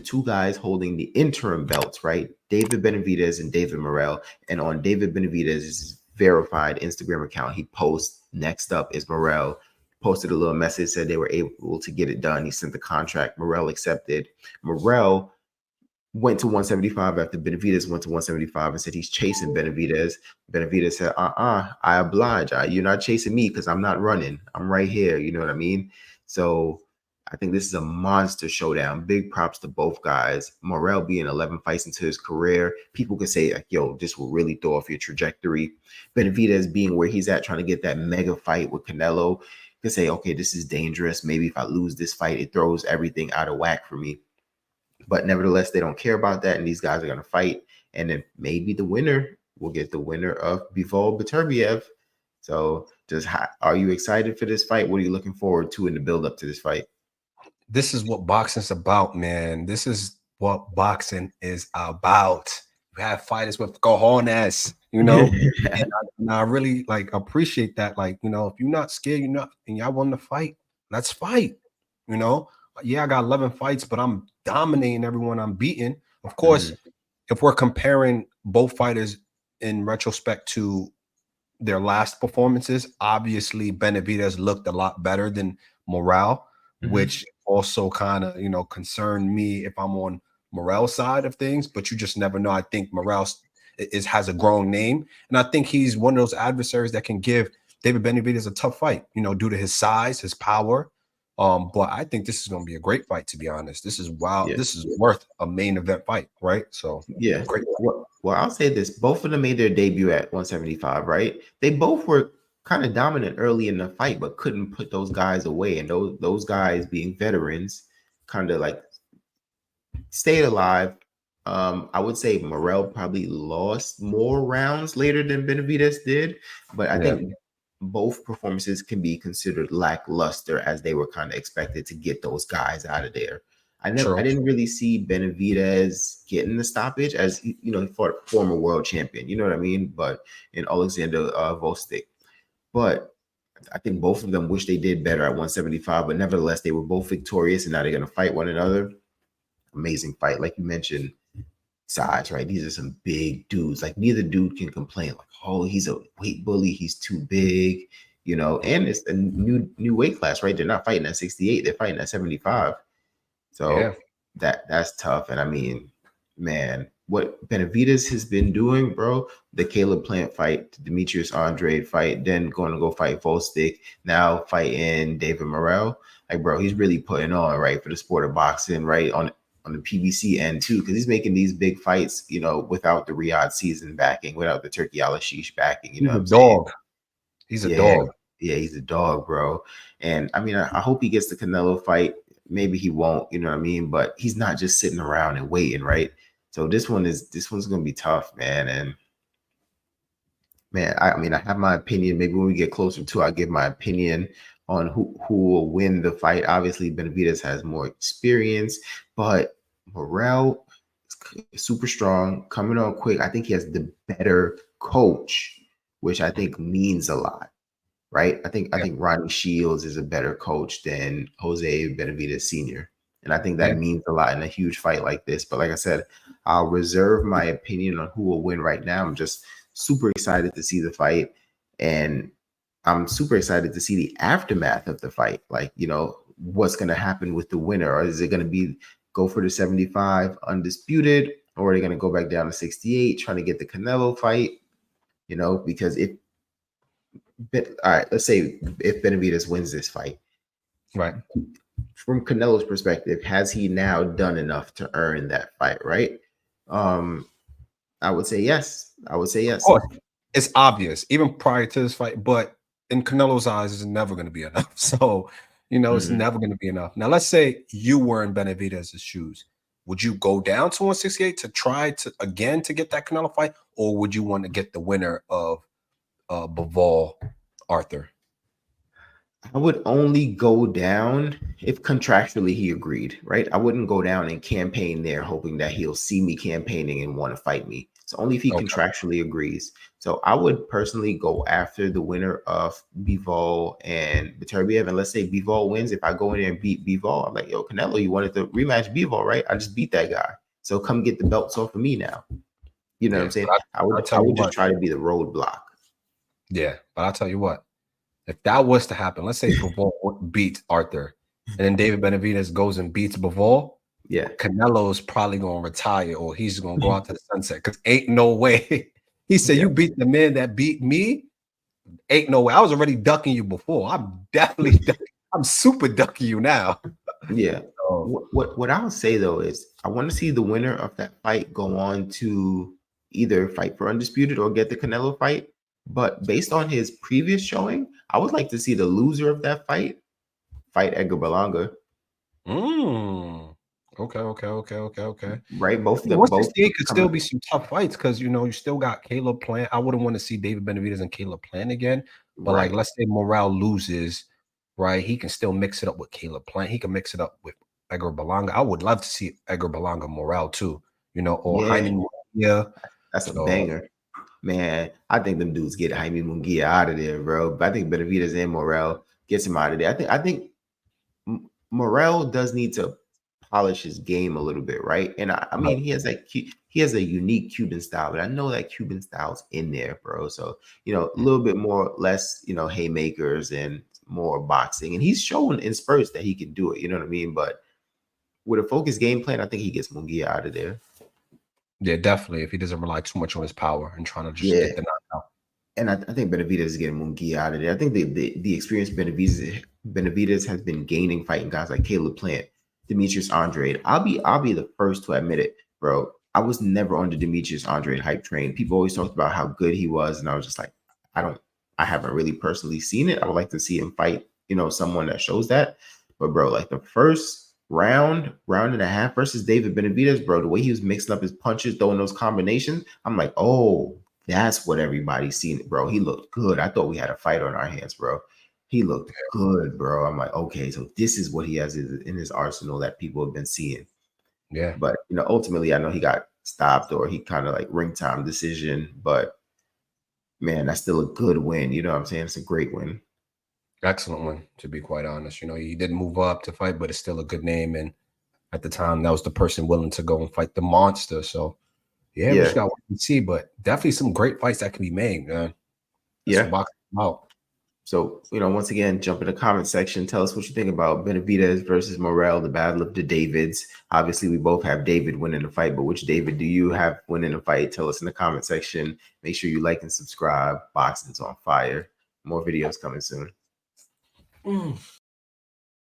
two guys holding the interim belts, right? David Benavidez and David Morrell. And on David Benavidez's verified Instagram account, he posts, next up is Morrell. Posted a little message, said they were able to get it done. He sent the contract. Morrell accepted. Morrell went to 175 after Benavidez went to 175 and said he's chasing Benavidez. Benavidez said, I oblige. You're not chasing me because I'm not running. I'm right here. You know what I mean? So I think this is a monster showdown. Big props to both guys. Morrell being 11 fights into his career. People can say, like, yo, this will really throw off your trajectory. Benavidez being where he's at, trying to get that mega fight with Canelo, can say, okay, this is dangerous. Maybe if I lose this fight, it throws everything out of whack for me. But nevertheless, they don't care about that, and these guys are going to fight. And then maybe the winner will get the winner of Bivol Beterbiev. So are you excited for this fight? What are you looking forward to in the build-up to this fight? This is what boxing's about, man. This is what boxing is about. You have fighters with cojones, you know, and I really like appreciate that. Like, you know, if you're not scared, you're not, and y'all want to fight, let's fight. You know, yeah, I got 11 fights, but I'm dominating everyone I'm beating. Of course, if we're comparing both fighters in retrospect to their last performances, obviously Benavidez looked a lot better than Morrell, which also kind of, you know, concerned me if I'm on Morrell's side of things, but you just never know. I think Morrell has a grown name, and I think he's one of those adversaries that can give David Benavidez a tough fight, you know, due to his size, his power. But I think this is going to be a great fight, to be honest. This is wild. Yeah. This is worth a main event fight, right? So yeah, great. Well, I'll say this: both of them made their debut at 175, right? They both were kind of dominant early in the fight, but couldn't put those guys away. And those guys, being veterans, kind of like stayed alive. I would say Morrell probably lost more rounds later than Benavidez did, but I think both performances can be considered lackluster, as they were kind of expected to get those guys out of there. I didn't really see Benavidez getting the stoppage, as you know, for former world champion, you know what I mean? But in Alexander Vostik. But I think both of them wish they did better at 175, but nevertheless, they were both victorious, and now they're going to fight one another. Amazing fight. Like you mentioned, size, right? These are some big dudes. Like, neither dude can complain, like, oh, he's a weight bully, he's too big, you know, and it's a new weight class, right? They're not fighting at 68, they're fighting at 75. So that's tough. And I mean, man, what Benavidez has been doing, bro, the Caleb Plant fight, the Demetrius Andrade fight, then going to go fight Vostik, now fighting David Morrell. Like, bro, he's really putting on, right, for the sport of boxing, right, on the PBC end too, because he's making these big fights, you know, without the Riyadh season backing, without the Turkey Al-Ashish backing. You know, he's a dog. He's a dog. Yeah, he's a dog, bro. And I mean, I hope he gets the Canelo fight. Maybe he won't, you know what I mean? But he's not just sitting around and waiting, right? So this one's gonna be tough, man. And man, I mean, I have my opinion. Maybe when we get closer to, I'll give my opinion on who will win the fight. Obviously, Benavidez has more experience, but Morrell is super strong, coming on quick. I think he has the better coach, which I think means a lot, right? I think Ronnie Shields is a better coach than Jose Benavidez Sr., and I think that means a lot in a huge fight like this. But like I said, I'll reserve my opinion on who will win right now. I'm just super excited to see the fight, and I'm super excited to see the aftermath of the fight. Like, you know, what's going to happen with the winner? Or is it going to be go for the 75 undisputed, or are they going to go back down to 68 trying to get the Canelo fight? You know, because all right, let's say if Benavidez wins this fight, right, from Canelo's perspective, has he now done enough to earn that fight, right? I would say yes. Of course. It's obvious, even prior to this fight, but in Canelo's eyes, it's never going to be enough. So, you know, it's never going to be enough. Now, let's say you were in Benavidez's shoes. Would you go down to 168 to try to get that Canelo fight, or would you want to get the winner of Bivol Arthur? I would only go down if contractually he agreed, right? I wouldn't go down and campaign there hoping that he'll see me campaigning and want to fight me. It's only if he Okay. contractually agrees. So I would personally go after the winner of Bivol and Beterbiev. And let's say Bivol wins. If I go in there and beat Bivol, I'm like, yo, Canelo, you wanted to rematch Bivol, right? I just beat that guy. So come get the belts off of me now. You know what I'm Yeah, saying? but I I'll would tell I you would just what. try to be the roadblock. Yeah, but I'll tell you what. If that was to happen, let's say Bivol beats Arthur, and then David Benavidez goes and beats Bivol, Yeah. Canelo's probably gonna retire or he's gonna go out to the sunset because ain't no way. He said, Yeah. "You beat the man that beat me." Ain't no way. I was already ducking you before. I'm definitely I'm super ducking you now. Yeah. So, What I'll say though is I want to see the winner of that fight go on to either fight for undisputed or get the Canelo fight. But based on his previous showing, I would like to see the loser of that fight Edgar Berlanga. okay. Right? Both Yeah, the both 168 could still coming. be some tough fights because you still got Caleb Plant. I wouldn't want to see David Benavidez and Caleb Plant again. But like, Right. let's say Morrell loses, right? He can still mix it up with Caleb Plant. He can mix it up with Edgar Berlanga. I would love to see Edgar Berlanga Morrell too, or Yeah. Jaime Munguia. That's a So banger. Man, I think them dudes get Jaime Munguia out of there, bro. But I think Benavidez and Morel gets him out of there. I think Morel does need to polish his game a little bit, right? And I uh, mean, he has a unique Cuban style, but I know that Cuban style's in there, bro. So a little bit more, less, haymakers and more boxing. And he's shown in spurts that he can do it. You know what I mean? But with a focused game plan, I think he gets Munguia out of there. yeah, definitely. If he doesn't rely too much on his power and trying to just Yeah. get the knockout. And I think Benavidez is getting Munguia out of there. I think the experience Benavidez has been gaining fighting guys like Caleb Plant, Demetrius Andrade. I'll be the first to admit it, bro. I was never on the Demetrius Andrade hype train. People always talked about how good he was, and I was just like, I haven't really personally seen it. I would like to see him fight, someone that shows that. But bro, like the first round and a half versus David Benavidez, bro, the way he was mixing up his punches, throwing those combinations, I'm like, oh, that's what everybody's seen, bro. He looked good. I thought we had a fight on our hands, bro. He looked good, bro. I'm like, okay, so this is what he has in his arsenal that people have been seeing. Yeah. But ultimately, I know he got stopped or he kind of like ring time decision. But man, that's still a good win. You know what I'm saying? It's a great win. Excellent one, to be quite honest. He didn't move up to fight, but it's still a good name. And at the time, that was the person willing to go and fight the monster. So, yeah, we just Yeah, got to see. But definitely some great fights that can be made, man. That's what yeah. boxing is about. So, once again, jump in the comment section. Tell us what you think about Benavidez versus Morrell, the battle of the Davids. Obviously, we both have David winning the fight, but which David do you have winning the fight? Tell us in the comment section. Make sure you like and subscribe. Boxing's on fire. More videos coming soon.